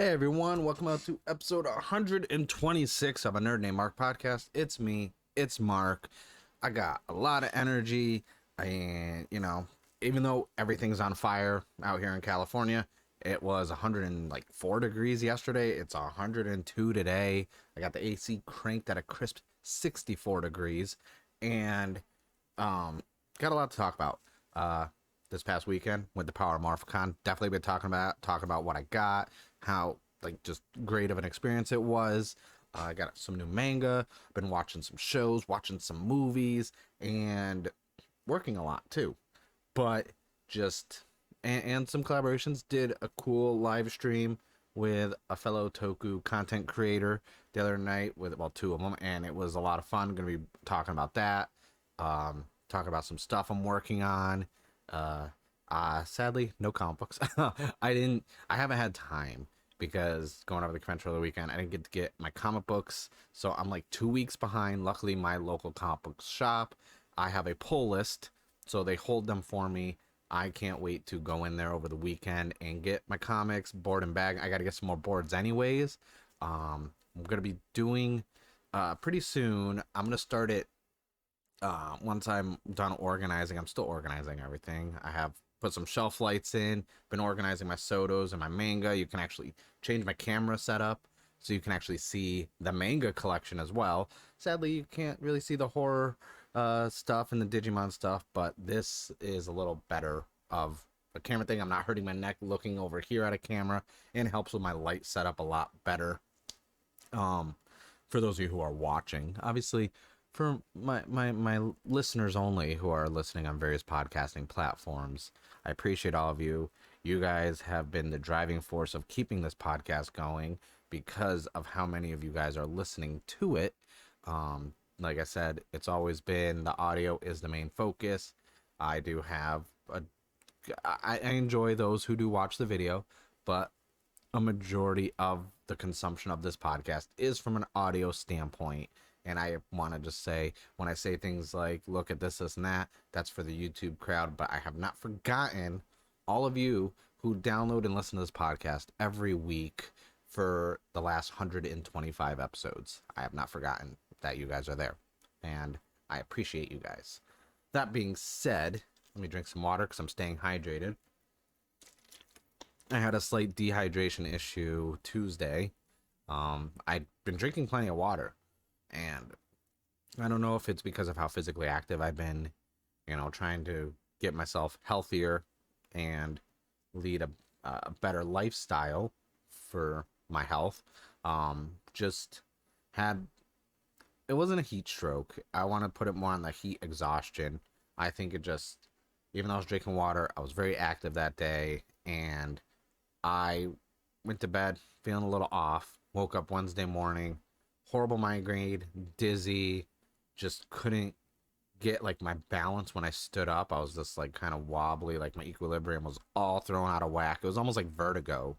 Hey everyone, welcome out to episode 126 of a Nerd Named Mark podcast. It's me, it's Mark. I got a lot of energy, and even though everything's on fire out here in California, it was 104 degrees yesterday. It's 102 today. I got the AC cranked at a crisp 64 degrees, and got a lot to talk about. This past weekend with the Power MorphiCon, definitely been talking about what I got, how just great of an experience it was. I got some new manga, been watching some shows, watching some movies, and working a lot too. But just and some collaborations. Did a cool live stream with a fellow Toku content creator the other night with two of them, and it was a lot of fun. Going to be talking about that. Talking about some stuff I'm working on. Sadly, no comic books. I haven't had time because going over the convention for the weekend, I didn't get to get my comic books. So I'm like 2 weeks behind. Luckily, my local comic book shop, I have a pull list, so they hold them for me. I can't wait to go in there over the weekend and get my comics, board and bag. I got to get some more boards anyways. I'm going to be doing pretty soon. I'm going to start it once I'm done organizing. I'm still organizing everything. I have put some shelf lights in, been organizing my sodos and my manga. You can actually change my camera setup so you can actually see the manga collection as well. Sadly, you can't really see the horror stuff and the Digimon stuff, but this is a little better of a camera thing. I'm not hurting my neck looking over here at a camera, and it helps with my light setup a lot better. For those of you who are watching, obviously, for my listeners only who are listening on various podcasting platforms, I appreciate all of you. You guys have been the driving force of keeping this podcast going because of how many of you guys are listening to it. Like I said, it's always been the audio is the main focus. I do have I enjoy those who do watch the video, but a majority of the consumption of this podcast is from an audio standpoint. And I want to just say, when I say things like, look at this, and that, that's for the YouTube crowd. But I have not forgotten all of you who download and listen to this podcast every week for the last 125 episodes. I have not forgotten that you guys are there. And I appreciate you guys. That being said, let me drink some water because I'm staying hydrated. I had a slight dehydration issue Tuesday. I'd been drinking plenty of water, and I don't know if it's because of how physically active I've been, trying to get myself healthier and lead a better lifestyle for my health. Just had, it wasn't a heat stroke. I want to put it more on the heat exhaustion. I think it just, even though I was drinking water, I was very active that day, and I went to bed feeling a little off. Woke up Wednesday morning, horrible migraine, dizzy, just couldn't get my balance when I stood up. I was just kind of wobbly, my equilibrium was all thrown out of whack. It was almost like vertigo.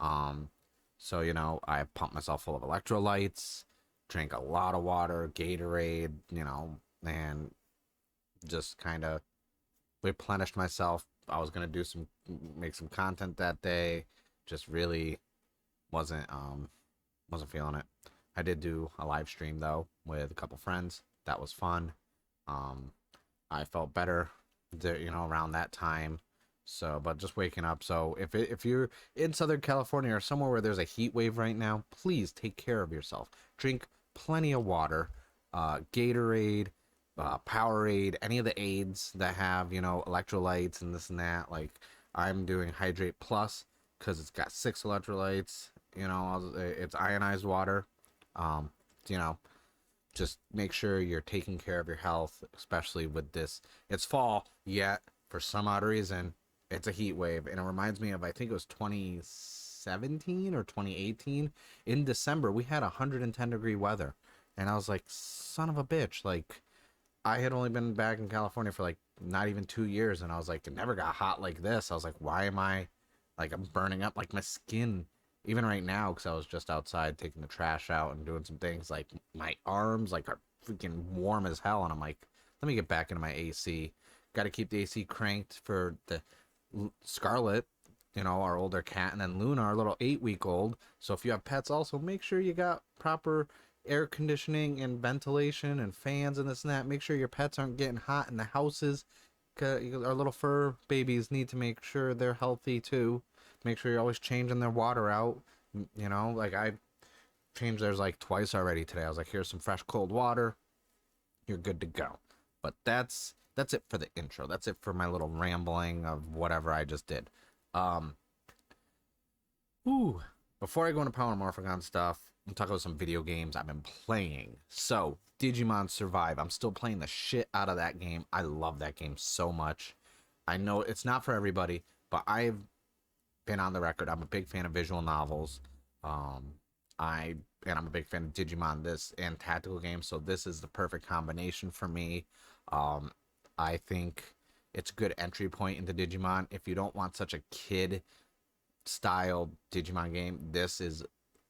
So I pumped myself full of electrolytes, drank a lot of water, Gatorade, and just kind of replenished myself. I was gonna make some content that day. Just really wasn't feeling it. I did do a live stream though with a couple friends. That was fun. I felt better, around that time. So, but just waking up. So if you're in Southern California or somewhere where there's a heat wave right now, please take care of yourself. Drink plenty of water, Gatorade, Powerade, any of the aids that have electrolytes and this and that. I'm doing Hydrate Plus because it's got 6 electrolytes. It's ionized water. You know, just make sure you're taking care of your health, especially with this. It's fall, yet for some odd reason, it's a heat wave. And it reminds me of, I think it was 2017 or 2018. In December, we had 110-degree weather. And I was like, son of a bitch. I had only been back in California for not even 2 years. And I was like, it never got hot like this. I was like, why am I, I'm burning up, my skin. Even right now, because I was just outside taking the trash out and doing some things, my arms are freaking warm as hell, and I'm like, let me get back into my AC. Got to keep the AC cranked for the Scarlet our older cat, and then Luna, our little 8-week old. So if you have pets, also make sure you got proper air conditioning and ventilation and fans and this and that. Make sure your pets aren't getting hot in the houses. 'Cause our little fur babies need to make sure they're healthy too. Make sure you're always changing their water out. Like I changed theirs like twice already today. I was like, here's some fresh cold water. You're good to go. But that's it for the intro. That's it for my little rambling of whatever I just did. Um, ooh, before I go into Power MorphiCon stuff, I'm talking about some video games I've been playing. So, Digimon Survive. I'm still playing the shit out of that game. I love that game so much. I know it's not for everybody, but I've been on the record. I'm a big fan of visual novels. Um, I'm a big fan of Digimon this and tactical games, so this is the perfect combination for me. Um, I think it's a good entry point into Digimon. If you don't want such a kid style Digimon game, this is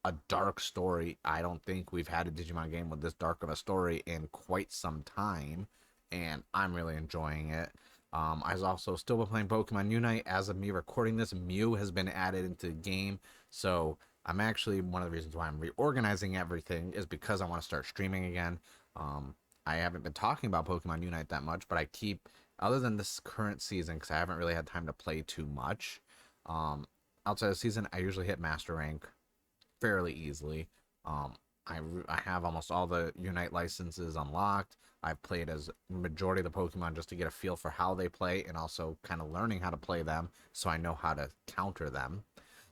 a dark story. I don't think we've had a Digimon game with this dark of a story in quite some time, and I'm really enjoying it. I've also still been playing Pokemon Unite. As of me recording this, Mew has been added into the game, so I'm actually, one of the reasons why I'm reorganizing everything is because I want to start streaming again. Um, I haven't been talking about Pokemon Unite that much, but I keep, other than this current season, because I haven't really had time to play too much. Um, Outside of the season, I usually hit Master Rank fairly easily. Um, I have almost all the Unite licenses unlocked. I've played as majority of the Pokemon just to get a feel for how they play and also kind of learning how to play them so I know how to counter them.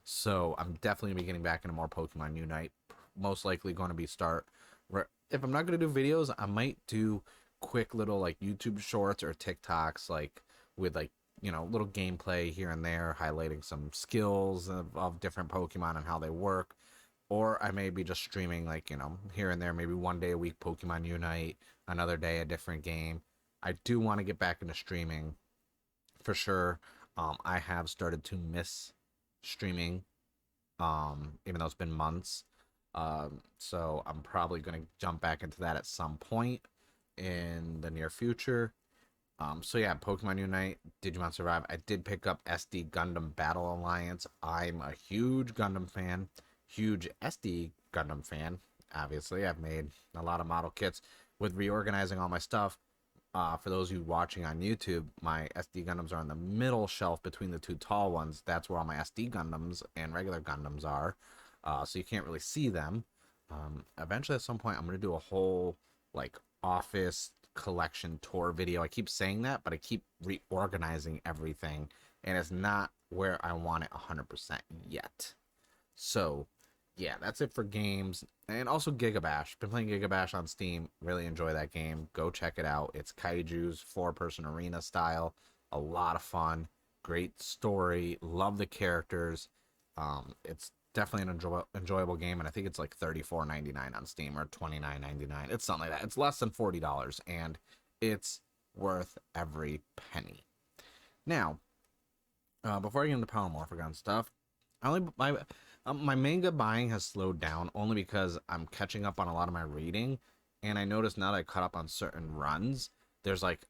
So I'm definitely be getting back into more Pokemon Unite. Most likely going to be start. If I'm not going to do videos, I might do quick little like YouTube shorts or TikToks like with like little gameplay here and there highlighting some skills of different Pokemon and how they work. Or I may be just streaming like here and there, maybe one day a week Pokemon Unite, another day a different game. I do want to get back into streaming for sure. I have started to miss streaming, even though it's been months. So I'm probably going to jump back into that at some point in the near future. So yeah, Pokemon Unite, Digimon Survive. I did pick up SD Gundam Battle Alliance. I'm a huge Gundam fan, huge SD Gundam fan. Obviously, I've made a lot of model kits. With reorganizing all my stuff, for those of you watching on YouTube, my SD Gundams are on the middle shelf between the two tall ones. That's where all my SD Gundams and regular Gundams are. So you can't really see them. Eventually, at some point, I'm going to do a whole like office collection tour video. I keep saying that, but I keep reorganizing everything, and it's not where I want it 100% yet. So yeah, that's it for games. And also Gigabash. Been playing Gigabash on Steam. Really enjoy that game. Go check it out. It's Kaiju's 4-person arena style. A lot of fun. Great story. Love the characters. It's definitely an enjoyable game, and I think it's like $34.99 on Steam or $29.99. It's something like that. It's less than $40, and it's worth every penny. Now, before I get into Power Morphigon stuff, my manga buying has slowed down only because I'm catching up on a lot of my reading, and I noticed now that I caught up on certain runs, there's like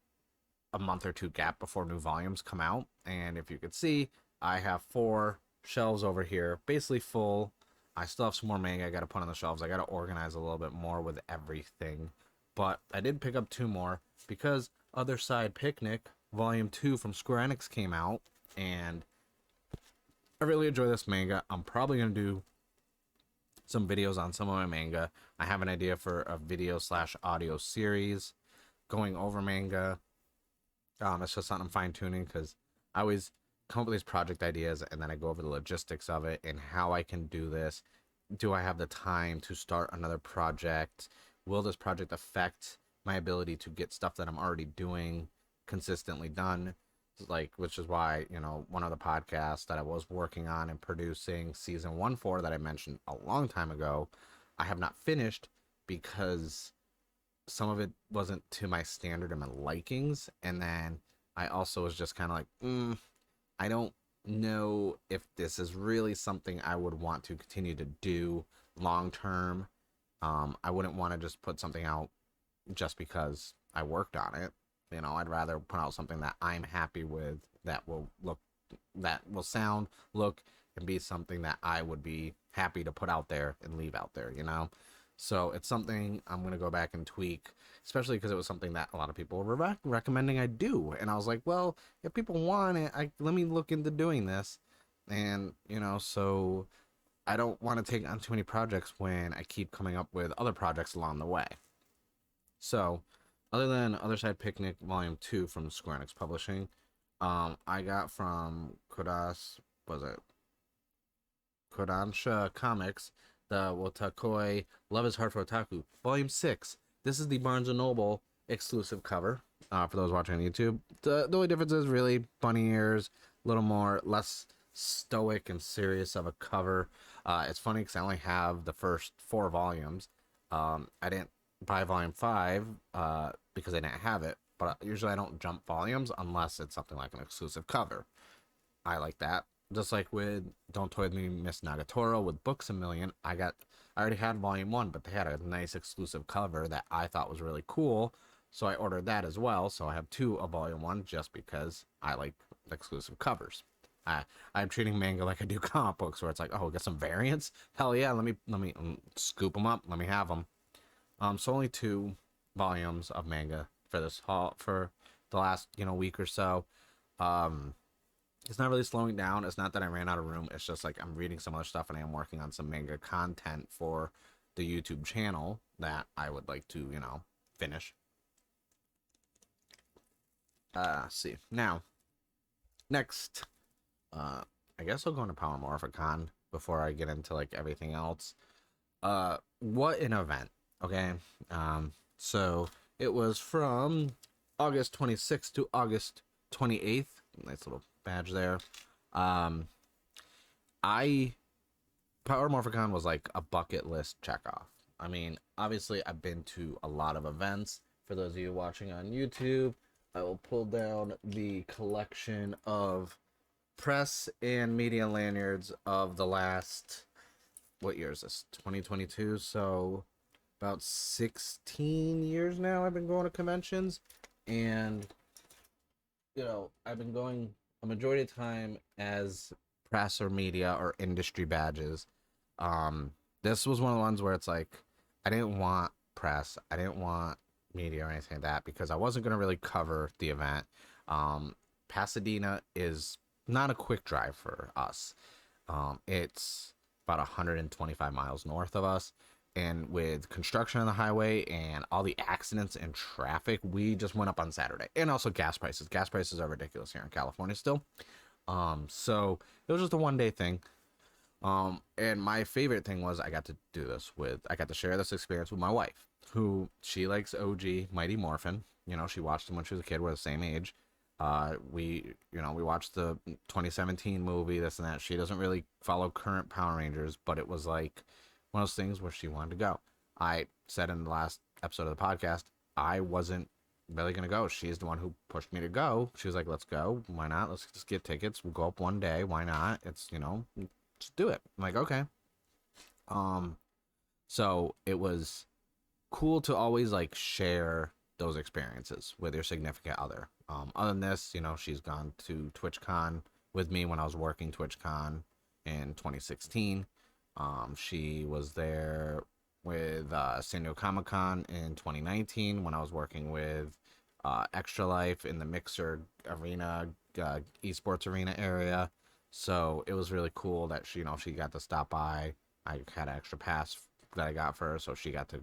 a month or two gap before new volumes come out. And if you could see, I have 4 shelves over here, basically full. I still have some more manga I got to put on the shelves. I got to organize a little bit more with everything. But I did pick up 2 more because Other Side Picnic Volume 2 from Square Enix came out, and I really enjoy this manga. I'm probably going to do some videos on some of my manga. I have an idea for a video slash audio series going over manga. It's just something I'm fine tuning because I always come up with these project ideas and then I go over the logistics of it and how I can do this. Do I have the time to start another project? Will this project affect my ability to get stuff that I'm already doing consistently done? Like, which is why, one of the podcasts that I was working on and producing season 1 for that I mentioned a long time ago, I have not finished because some of it wasn't to my standard and my likings. And then I also was just kind of like, I don't know if this is really something I would want to continue to do long term. I wouldn't want to just put something out just because I worked on it. I'd rather put out something that I'm happy with, that will look that will sound, look, and be something that I would be happy to put out there and leave out there, you know? So it's something I'm going to go back and tweak, especially because it was something that a lot of people were recommending I do. And I was like, well, if people want it, let me look into doing this. And, you know, so I don't want to take on too many projects when I keep coming up with other projects along the way. So, other than Other Side Picnic Volume 2 from Square Enix Publishing, I got from was it Kodansha Comics, the Wotakoi Love is Hard for Otaku, Volume 6. This is the Barnes & Noble exclusive cover, for those watching on YouTube. The only difference is really bunny ears, a little more, less stoic and serious of a cover. It's funny because I only have the first 4 volumes. I didn't buy Volume 5 because I didn't have it, but usually I don't jump volumes unless it's something like an exclusive cover. I like that. Just like with Don't Toy With Me, Miss Nagatoro with Books a Million, I already had Volume 1, but they had a nice exclusive cover that I thought was really cool, so I ordered that as well. So I have 2 of Volume 1 just because I like exclusive covers. I'm treating manga like I do comic books, where it's like, oh, get some variants. Hell yeah, let me scoop them up. Let me have them. So only 2 volumes of manga for this haul for the last week or so. Um, it's not really slowing down. It's not that I ran out of room. It's just like I'm reading some other stuff and I am working on some manga content for the YouTube channel that I would like to finish. See now. Next, I guess I'll go into Power MorphiCon before I get into like everything else. What an event. Okay. So it was from August 26th to August 28th. Nice little badge there. Um, I Power MorphiCon was like a bucket list check off. I mean, obviously, I've been to a lot of events. For those of you watching on YouTube, I will pull down the collection of press and media lanyards of the last, what year is this? 2022. So about 16 years now I've been going to conventions, and I've been going a majority of time as press or media or industry badges. This was one of the ones where it's like I didn't want press, I didn't want media or anything like that because I wasn't going to really cover the event. Pasadena is not a quick drive for us. It's about 125 miles north of us. And with construction on the highway and all the accidents and traffic, we just went up on Saturday. And also gas prices. Gas prices are ridiculous here in California still. So it was just a 1 day thing. And my favorite thing was I got to share this experience with my wife, who she likes OG Mighty Morphin. She watched him when she was a kid. We're the same age. We watched the 2017 movie, this and that. She doesn't really follow current Power Rangers, but it was like one of those things where she wanted to go. I said in the last episode of the podcast, I wasn't really going to go. She's the one who pushed me to go. She was like, let's go. Why not? Let's just get tickets. We'll go up 1 day. Why not? It's, just do it. I'm like, okay. So it was cool to always like share those experiences with your significant other. Other than this, she's gone to TwitchCon with me when I was working TwitchCon in 2016. She was there with San Diego Comic Con in 2019 when I was working with Extra Life in the Mixer Arena, esports arena area. So it was really cool that she got to stop by. I had an extra pass that I got for her, so she got to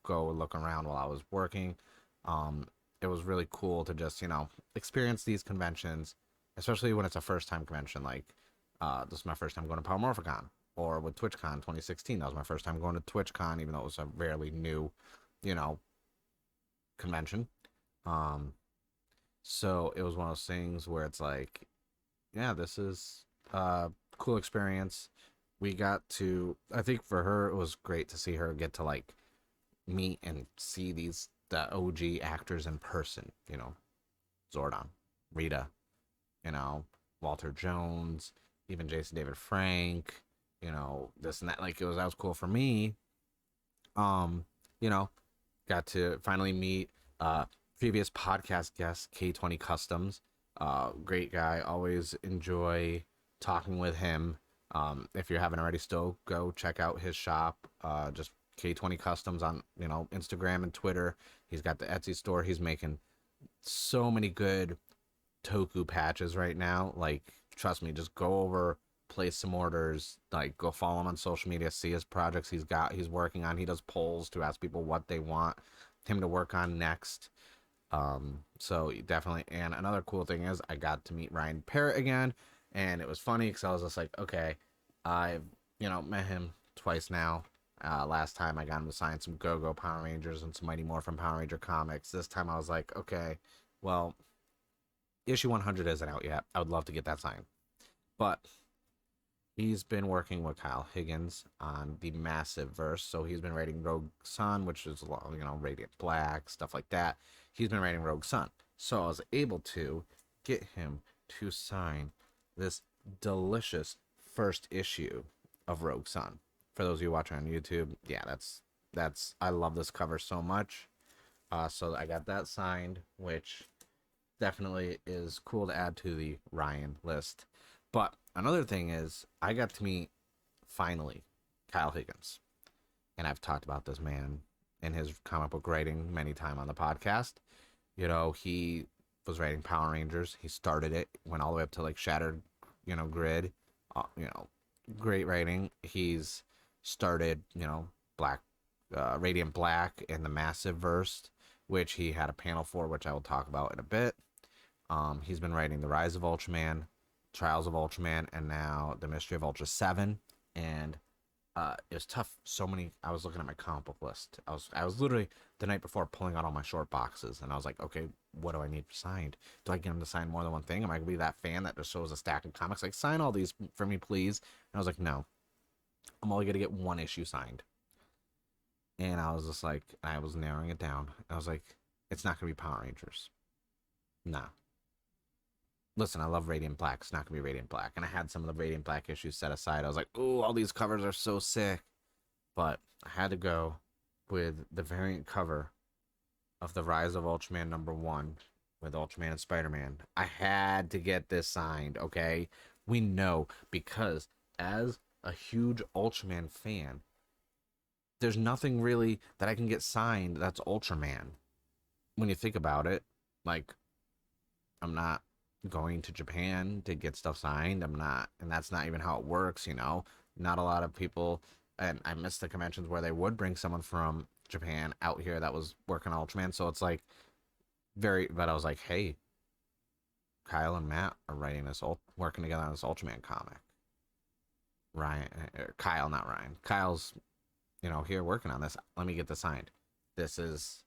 go look around while I was working. It was really cool to just experience these conventions, especially when it's a first time convention. Like this is my first time going to Power MorphiCon, or with TwitchCon 2016. That was my first time going to TwitchCon, even though it was a fairly new, convention. So it was one of those things where it's like, yeah, this is a cool experience. We got to, I think for her, it was great to see her get to like meet and see the OG actors in person, Zordon, Rita, Walter Jones, even Jason David Frank, this and that. Like that was cool for me. Um, got to finally meet previous podcast guest K20 Customs. Great guy. Always enjoy talking with him. If you haven't already, still go check out his shop. Just K20 Customs on Instagram and Twitter. He's got the Etsy store. He's making so many good Toku patches right now. Like, trust me, just go over, place some orders, like go follow him on social media, see his projects he's working on. He does polls to ask people what they want him to work on next. So definitely. And another cool thing is I got to meet Ryan Parrott again, and it was funny because I was just like, okay, I've met him twice now. Last time I got him to sign some Go-Go Power Rangers and some Mighty Morphin Power Ranger comics. This time I was like, okay, well, issue 100 isn't out yet. I would love to get that signed. But he's been working with Kyle Higgins on the Massive Verse. So he's been writing Rogue Sun, which is, Radiant Black, stuff like that. He's been writing Rogue Sun. So I was able to get him to sign this delicious first issue of Rogue Sun. For those of you watching on YouTube, yeah, that's I love this cover so much. So I got that signed, which definitely is cool to add to the Ryan list. But another thing is, I got to meet, finally, Kyle Higgins. And I've talked about this man in his comic book writing many times on the podcast. He was writing Power Rangers. He started it, went all the way up to like Shattered, Grid. Great writing. He's started, Black, Radiant Black and the Massive Verse, which he had a panel for, which I will talk about in a bit. He's been writing The Rise of Ultraman, Trials of Ultraman, and now The Mystery of Ultra 7. And it was tough. I was looking at my comic book list. I was literally the night before pulling out all my short boxes, and I was like, okay, what do I need signed? Do I get him to sign more than one thing? Am I gonna be that fan that just shows a stack of comics? Like, sign all these for me, please. And I was like, no, I'm only gonna get one issue signed. And I was just like, I was narrowing it down. I was like, it's not gonna be Power Rangers. Nah. Listen, I love Radiant Black. It's not gonna be Radiant Black. And I had some of the Radiant Black issues set aside. I was like, oh, all these covers are so sick. But I had to go with the variant cover of The Rise of Ultraman #1 with Ultraman and Spider-Man. I had to get this signed, okay? We know, because as a huge Ultraman fan, there's nothing really that I can get signed that's Ultraman. When you think about it, like, I'm not going to Japan to get stuff signed. I'm not, and that's not even how it works, Not a lot of people, and I missed the conventions where they would bring someone from Japan out here that was working on Ultraman. So it's like but I was like, hey, Kyle and Matt are writing this, working together on this Ultraman comic. Kyle, not Ryan. Kyle's, here working on this. Let me get this signed. This is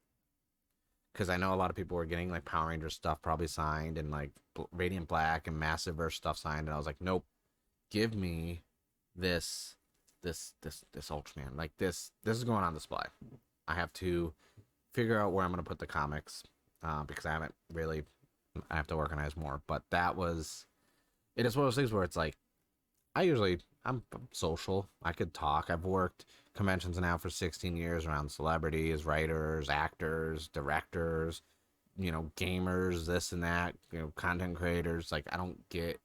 because I know a lot of people were getting like Power Ranger stuff probably signed and like Radiant Black and Massive Verse stuff signed, and I was like, nope, give me this Ultraman. Like this is going on display. I have to figure out where I'm gonna put the comics because I haven't really. I have to organize more, but it is one of those things where it's like I'm social. I could talk. I've worked conventions now for 16 years around celebrities, writers, actors, directors, gamers, this and that, content creators. Like, I don't get,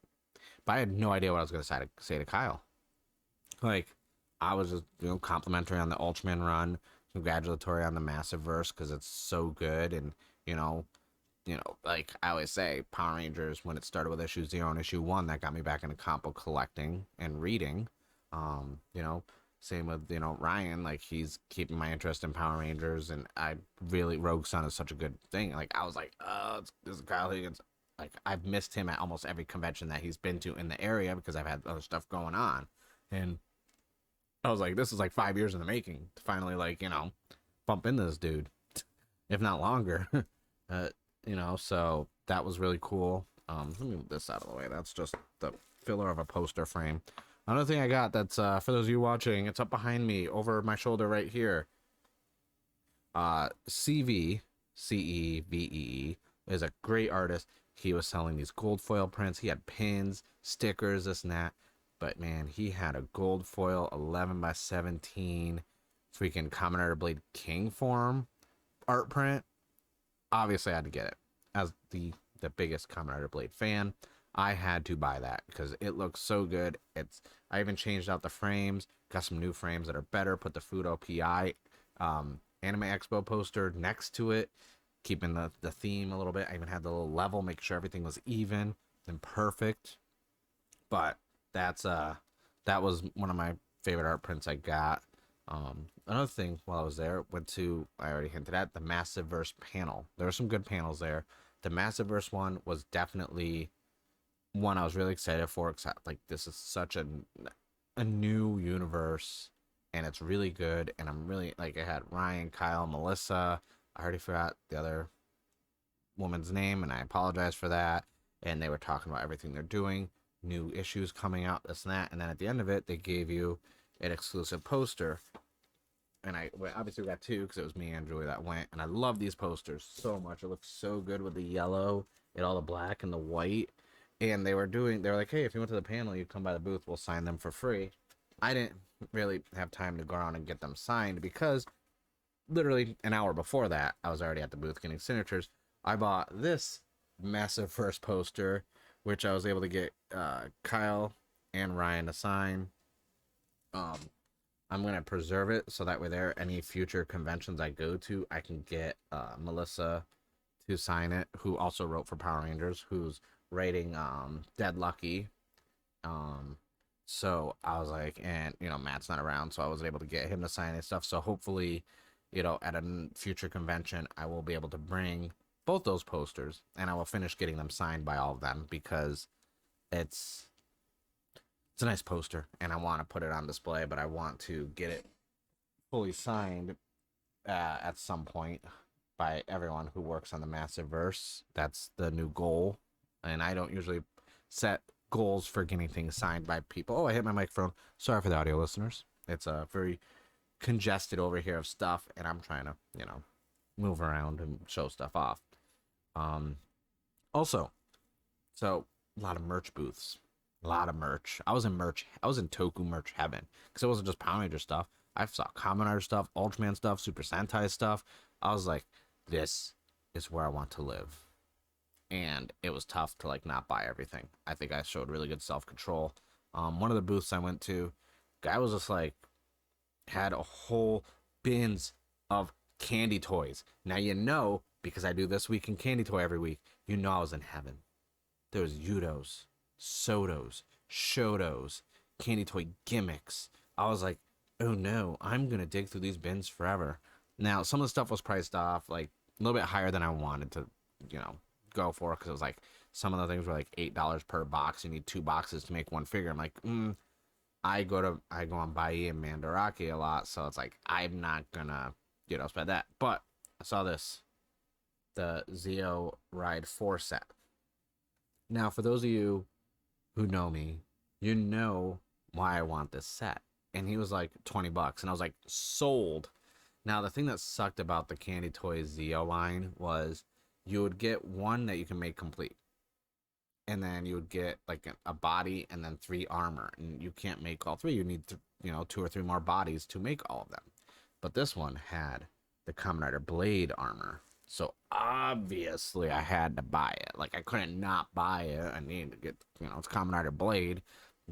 but I had no idea what I was going to say to Kyle. Like, I was just, complimentary on the Ultraman run, congratulatory on the Massive Verse because it's so good. And, like I always say, Power Rangers, when it started with issue 0 and issue 1, that got me back into comic book collecting and reading. Same with, Ryan, like he's keeping my interest in Power Rangers, and Rogue Sun is such a good thing. Like, I was like, oh, this is Kyle Higgins. Like, I've missed him at almost every convention that he's been to in the area because I've had other stuff going on. And I was like, this is like 5 years in the making to finally, like, bump into this dude, if not longer. So that was really cool. Let me move this out of the way. That's just the filler of a poster frame. Another thing I got that's for those of you watching, it's up behind me over my shoulder right here. CV CEVEE is a great artist. He was selling these gold foil prints. He had pins, stickers, this and that. But man, he had a gold foil 11x17 freaking Kamen Rider Blade King form art print. Obviously, I had to get it as the the biggest Kamen Rider Blade fan. I had to buy that because it looks so good. I even changed out the frames, got some new frames that are better, put the Fudo PI Anime Expo poster next to it, keeping the theme a little bit. I even had the little level, making sure everything was even and perfect. But that's that was one of my favorite art prints I got. Another thing while I was there, went to, I already hinted at, the Massive Verse panel. There were some good panels there. The Massive Verse one was definitely one I was really excited for, except like this is such a new universe and it's really good, and I'm really like, I had Ryan, Kyle, Melissa. I already forgot the other woman's name and I apologize for that. And they were talking about everything they're doing, new issues coming out, this and that, and then at the end of it they gave you an exclusive poster. And I obviously got two because it was me and Julie that went, and I love these posters so much. It looks so good with the yellow and all the black and the white. And they were like, hey, if you went to the panel, you come by the booth, we'll sign them for free. I didn't really have time to go around and get them signed because literally an hour before that, I was already at the booth getting signatures. I bought this massive first poster, which I was able to get Kyle and Ryan to sign. I'm gonna preserve it so that way there, any future conventions I go to, I can get Melissa to sign it, who also wrote for Power Rangers, who's writing Dead Lucky. So I was like, and Matt's not around, so I wasn't able to get him to sign and stuff. So hopefully, at a future convention, I will be able to bring both those posters, and I will finish getting them signed by all of them because it's a nice poster, and I want to put it on display, but I want to get it fully signed at some point by everyone who works on the Massive Verse. That's the new goal, and I don't usually set goals for getting things signed by people. Oh, I hit my microphone. Sorry for the audio listeners. It's very congested over here of stuff, and I'm trying to, move around and show stuff off. Also, so a lot of merch booths. A lot of merch. I was in Toku merch heaven because it wasn't just Power Ranger stuff. I saw Kamen Rider stuff, Ultraman stuff, Super Sentai stuff. I was like, this is where I want to live. And it was tough to like not buy everything. I think I showed really good self-control. One of the booths I went to, guy was just like, had a whole bins of candy toys. Now because I do This Week in Candy Toy every week, I was in heaven. There was Yudos, Sodos, Shotos, candy toy gimmicks. I was like, oh no, I'm gonna dig through these bins forever. Now, some of the stuff was priced off like a little bit higher than I wanted to, go for, because it was like some of the things were like $8 per box. You need 2 boxes to make one figure. I'm like, I go on Bai and Mandarake a lot, so it's like I'm not gonna, spend that. But I saw this, the Zeo Ride 4 set. Now, for those of you who know me, you know why I want this set. And he was like $20, and I was like, sold. Now, the thing that sucked about the Candy Toys Zeo line was you would get one that you can make complete. And then you would get like a body and then 3 armor. And you can't make all 3. You need, 2 or 3 more bodies to make all of them. But this one had the Kamen Rider Blade armor. So obviously I had to buy it. Like, I couldn't not buy it. I needed to get, it's Kamen Rider Blade.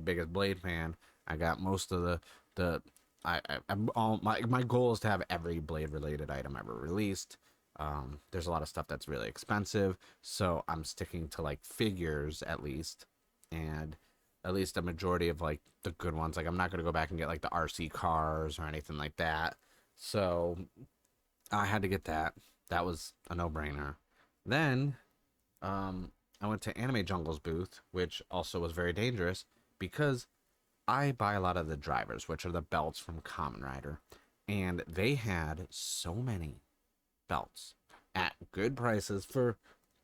Biggest Blade fan. I got most of my goal is to have every Blade related item ever released. There's a lot of stuff that's really expensive, so I'm sticking to like figures at least, and at least a majority of like the good ones. Like, I'm not gonna go back and get like the RC cars or anything like that. So I had to get that. That was a no-brainer. Then I went to Anime Jungle's booth, which also was very dangerous because I buy a lot of the drivers, which are the belts from Kamen Rider, and they had so many belts at good prices for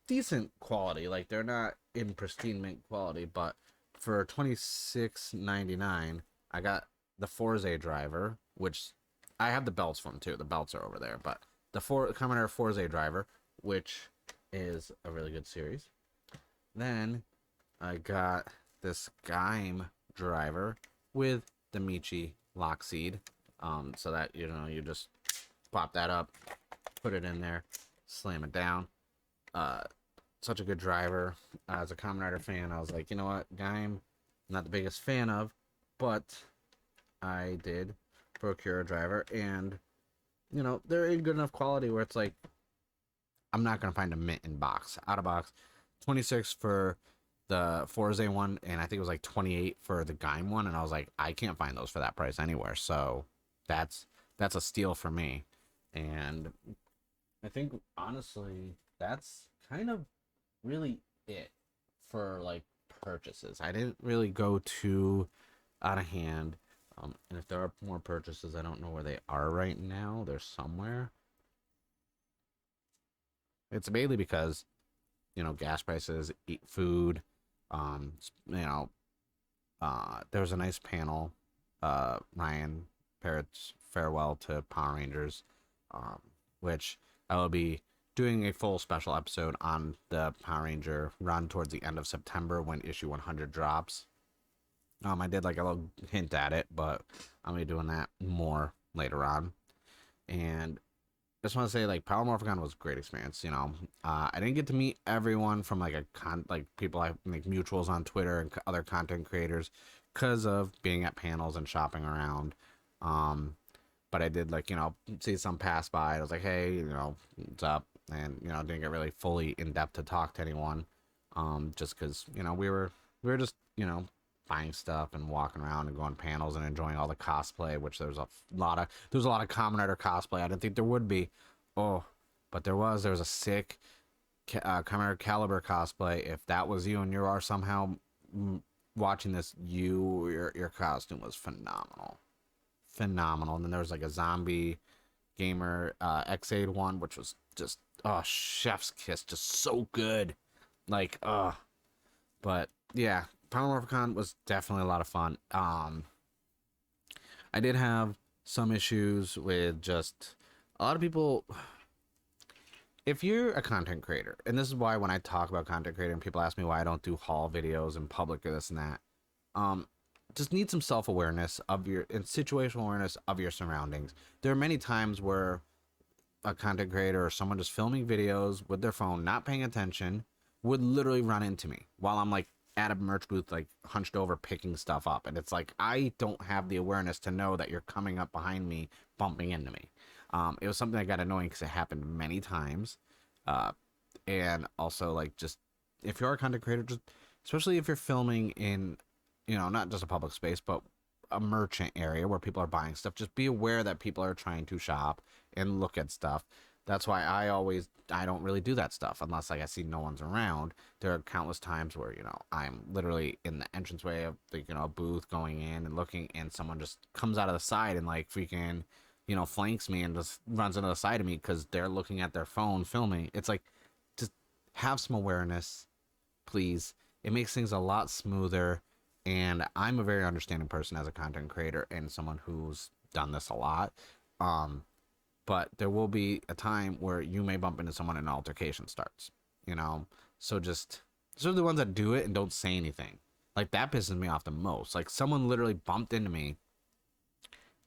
decent quality. Like, they're not in pristine mint quality, but for $26.99, I got the Forze driver, which I have the belts from too. The belts are over there, but the Kamen Rider Forze driver, which is a really good series. Then I got this Gaim driver with the Michi Lockseed, so that you just pop that up, put it in there, slam it down. such a good driver. As a Kamen Rider fan, I was like, you know what, guy I'm not the biggest fan of, but I did procure a driver, and they're in good enough quality where it's like I'm not gonna find a mint in box, out of box. 26 for the Forza one, and I think it was like 28 for the Gaim one, and I was like, I can't find those for that price anywhere. So that's that's a steal for me. And I think honestly, that's kind of really it for like purchases. I didn't really go too out of hand. And if there are more purchases, I don't know where they are right now. They're somewhere. It's mainly because gas prices, eat food. Um, you know, there was a nice panel. Ryan Parrott's farewell to Power Rangers, um, which I will be doing a full special episode on the Power Ranger run towards the end of September when issue 100 drops. I did like a little hint at it, but I'm gonna be doing that more later on. And just want to say, like, Power MorphiCon was a great experience. I didn't get to meet everyone from like like people I make mutuals on Twitter and other content creators because of being at panels and shopping around. Um, but I did like see some pass by. I was like, hey, what's up? And didn't get really fully in depth to talk to anyone. Just because we were just buying stuff and walking around and going to panels and enjoying all the cosplay, which there's a lot of Kamen Rider cosplay. I didn't think there would be. Oh, but there was a sick Kamen Rider Caliber cosplay. If that was you and you are somehow watching this, your costume was phenomenal. Phenomenal. And then there was like a zombie gamer X8 one, which was just chef's kiss, just so good. Like but yeah, Power MorphiCon was definitely a lot of fun. I did have some issues with just a lot of people. If you're a content creator, and this is why when I talk about content creator and people ask me why I don't do haul videos in public or this and that, um, just need some self awareness of your and situational awareness of your surroundings. There are many times where a content creator or someone just filming videos with their phone, not paying attention, would literally run into me while I'm like at a merch booth, like hunched over picking stuff up. And it's like, I don't have the awareness to know that you're coming up behind me, bumping into me. It was something that got annoying because it happened many times. Uh, and also, like, just if you're a content creator, just especially if you're filming in, not just a public space, but a merchant area where people are buying stuff, just be aware that people are trying to shop and look at stuff. That's why I don't really do that stuff unless like I see no one's around. There are countless times where I'm literally in the entranceway of the booth going in and looking, and someone just comes out of the side and like freaking flanks me and just runs into the side of me because they're looking at their phone filming. It's like, just have some awareness, please. It makes things a lot smoother. And I'm a very understanding person as a content creator and someone who's done this a lot. But there will be a time where you may bump into someone and an altercation starts, So those are the ones that do it and don't say anything. Like, that pisses me off the most. Like, someone literally bumped into me,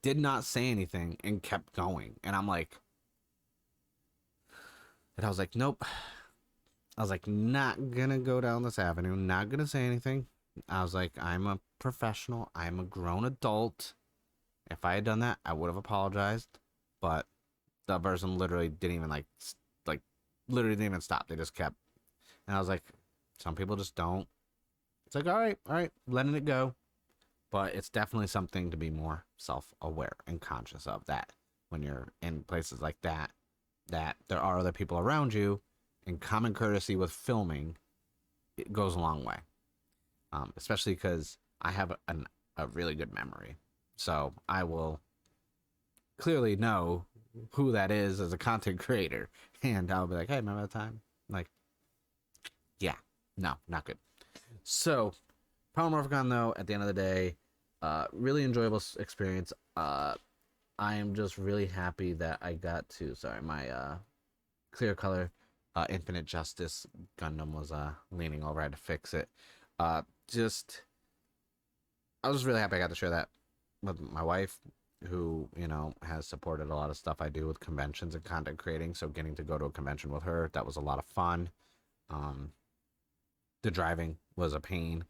did not say anything, and kept going. And I'm like, and I was like, nope. I was like, not gonna go down this avenue, not gonna say anything. I was like, I'm a professional. I'm a grown adult. If I had done that, I would have apologized. But the person literally didn't even like, literally didn't even stop. They just kept. And I was like, some people just don't. It's like, all right, letting it go. But it's definitely something to be more self-aware and conscious of, that when you're in places like that there are other people around you, and common courtesy with filming, it goes a long way. Especially because I have a really good memory. So I will clearly know who that is as a content creator. And I'll be like, hey, remember that time? Like, yeah, no, not good. So, Power MorphiCon, though, at the end of the day, really enjoyable experience. I am just really happy that I got to, my clear color Infinite Justice Gundam was leaning over. I had to fix it. Just I was really happy I got to share that with my wife, who has supported a lot of stuff I do with conventions and content creating. So getting to go to a convention with her, that was a lot of fun. Um, the driving was a pain.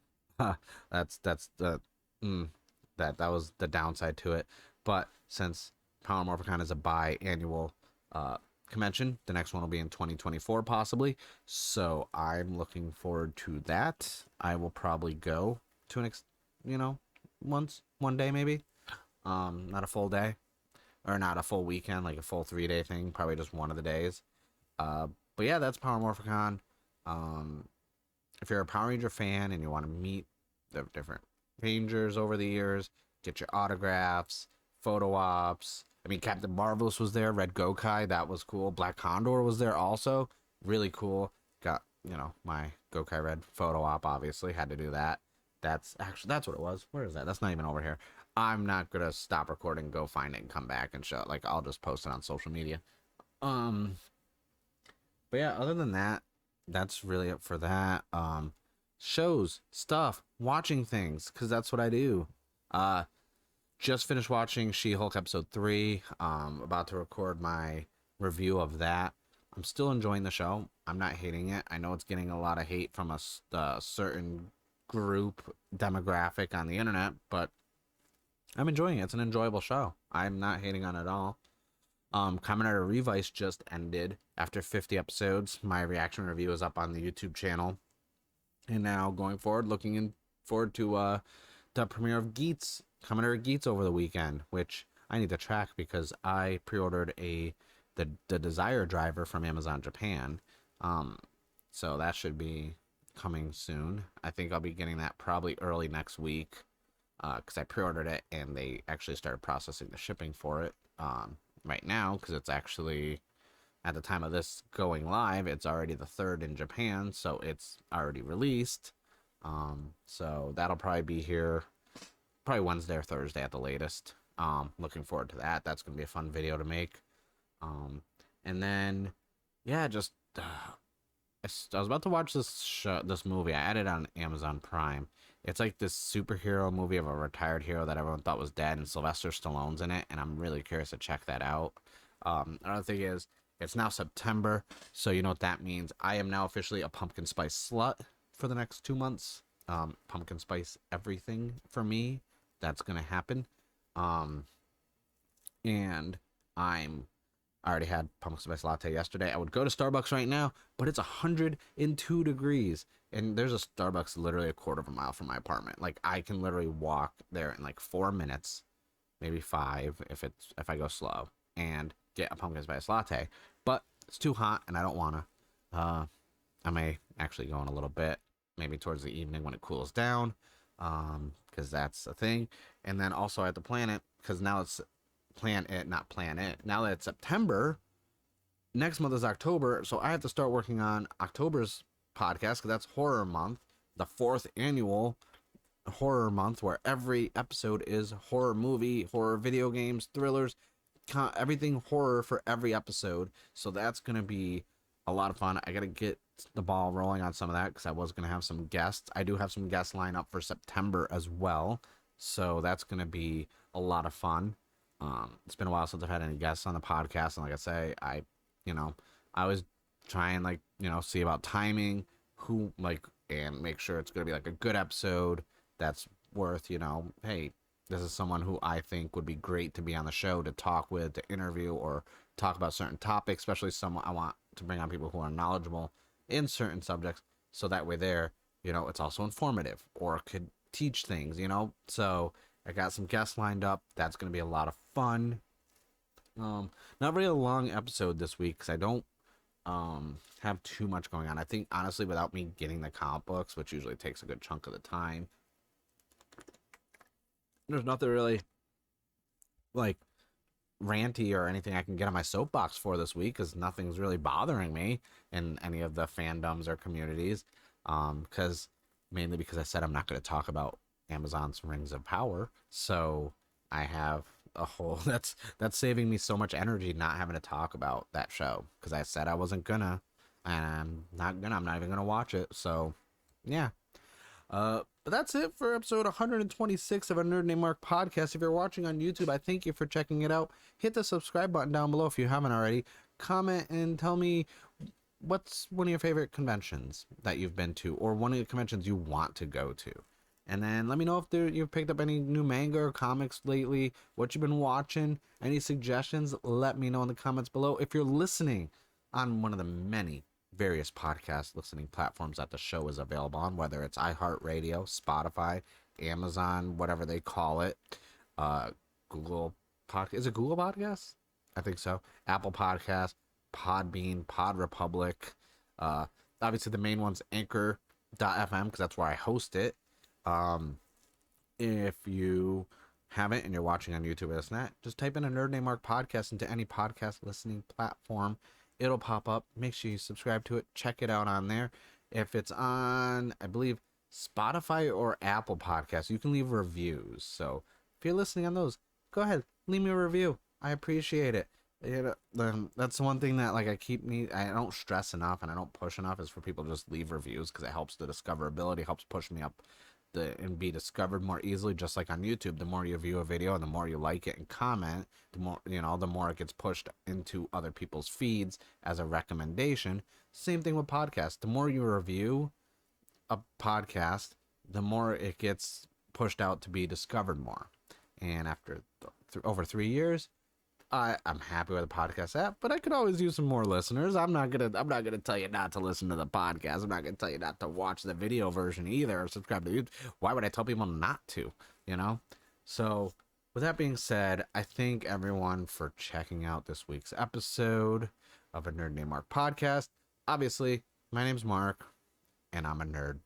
That's the mm, that was the downside to it. But since Power MorphiCon is a biannual uh, convention, the next one will be in 2024 possibly. So I'm looking forward to that. I will probably go to you know, one day maybe. Not a full day or not a full weekend, like a full 3 day thing. Probably just one of the days. Uh, but yeah, that's Power MorphiCon. Um, if you're a Power Ranger fan and you want to meet the different Rangers over the years, get your autographs, photo ops. I mean, Captain Marvelous was there, Red Gokai, that was cool. Black Condor was there also, really cool. Got, my Gokai Red photo op, obviously, had to do that. That's what it was. Where is that? That's not even over here. I'm not gonna stop recording, go find it, and come back and show it. Like, I'll just post it on social media. Um, but yeah, other than that, that's really it for that. Shows, stuff, watching things, because that's what I do. Uh, just finished watching She-Hulk episode 3. About to record my review of that. I'm still enjoying the show. I'm not hating it. I know it's getting a lot of hate from a certain group demographic on the internet, but I'm enjoying it. It's an enjoyable show. I'm not hating on it at all. Kamen Rider Revice just ended after 50 episodes. My reaction review is up on the YouTube channel. And now going forward, forward to the premiere of Kamen Rider Geats over the weekend, which I need to track because I pre-ordered the Desire driver from Amazon Japan. So that should be coming soon. I think I'll be getting that probably early next week because I pre-ordered it and they actually started processing the shipping for it right now because it's actually at the time of this going live, it's already the 3rd in Japan, so it's already released. So that'll probably be here probably Wednesday or Thursday at the latest. Looking forward to that. That's gonna be a fun video to make. And then yeah, just I was about to watch this movie. I added it on Amazon Prime. It's like this superhero movie of a retired hero that everyone thought was dead, and Sylvester Stallone's in it, and I'm really curious to check that out. Another thing is, it's now September, so you know what that means. I am now officially a pumpkin spice slut for the next 2 months. Pumpkin spice everything for me. That's gonna happen. Um, and I already had pumpkin spice latte yesterday. I would go to Starbucks right now, but it's 102 degrees. And there's a Starbucks literally a quarter of a mile from my apartment. Like I can literally walk there in like 4 minutes, maybe 5 if I go slow, and get a pumpkin spice latte. But it's too hot and I don't wanna. I may actually go in a little bit, maybe towards the evening when it cools down, because that's a thing. And then also I have to plan it because now it's not plan it. Now that it's September, next month is October, so I have to start working on October's podcast because that's horror month, the 4th annual horror month where every episode is horror movie, horror video games, thrillers, everything horror for every episode. So that's gonna be a lot of fun. I gotta get the ball rolling on some of that because I was gonna have some guests. I do have some guests lined up for September as well, so that's gonna be a lot of fun. It's been a while since I've had any guests on the podcast, and like I say, I always try and see about timing, and make sure it's gonna be like a good episode that's worth, hey, this is someone who I think would be great to be on the show to talk with, to interview, or talk about certain topics, especially someone I want to bring on people who are knowledgeable in certain subjects, so that way it's also informative or could teach things, so I got some guests lined up. That's going to be a lot of fun. Not really a long episode this week because I don't have too much going on. I think, honestly, without me getting the comic books, which usually takes a good chunk of the time, there's nothing really, like, ranty or anything I can get on my soapbox for this week because nothing's really bothering me in any of the fandoms or communities. Mainly because I said I'm not going to talk about Amazon's Rings of Power, so I have a whole that's saving me so much energy not having to talk about that show because I said I wasn't gonna, and I'm not even gonna watch it. So yeah, but that's it for episode 126 of a Nerd Named Mark podcast. If you're watching on YouTube, I thank you for checking it out. Hit the subscribe button down below if you haven't already. Comment and tell me what's one of your favorite conventions that you've been to, or one of the conventions you want to go to. And then let me know if you've picked up any new manga or comics lately, what you've been watching, any suggestions. Let me know in the comments below. If you're listening on one of the many various podcast listening platforms that the show is available on, whether it's iHeartRadio, Spotify, Amazon, whatever they call it, uh, Google Podcast. Is it Google Podcast? I think so. Apple Podcast, Podbean, Pod Republic. Uh, Obviously, the main one's Anchor.fm because that's where I host it. If you haven't and you're watching on YouTube or this and that, just type in a Nerd Name Mark podcast into any podcast listening platform. It'll pop up. Make sure you subscribe to it. Check it out on there. If it's on, I believe, Spotify or Apple Podcasts, you can leave reviews. So if you're listening on those, go ahead, leave me a review. I appreciate it. That's one thing that like I don't stress enough and I don't push enough is for people to just leave reviews because it helps the discoverability, helps push me up and be discovered more easily. Just like on YouTube, the more you view a video and the more you like it and comment, the more the more it gets pushed into other people's feeds as a recommendation. Same thing with podcasts. The more you review a podcast, the more it gets pushed out to be discovered more. And after over 3 years, I'm happy with the podcast app, but I could always use some more listeners. I'm not gonna tell you not to listen to the podcast. I'm not gonna tell you not to watch the video version either or subscribe to YouTube. Why would I tell people not to? So with that being said, I thank everyone for checking out this week's episode of a Nerd Named Mark podcast. Obviously, my name's Mark, and I'm a nerd.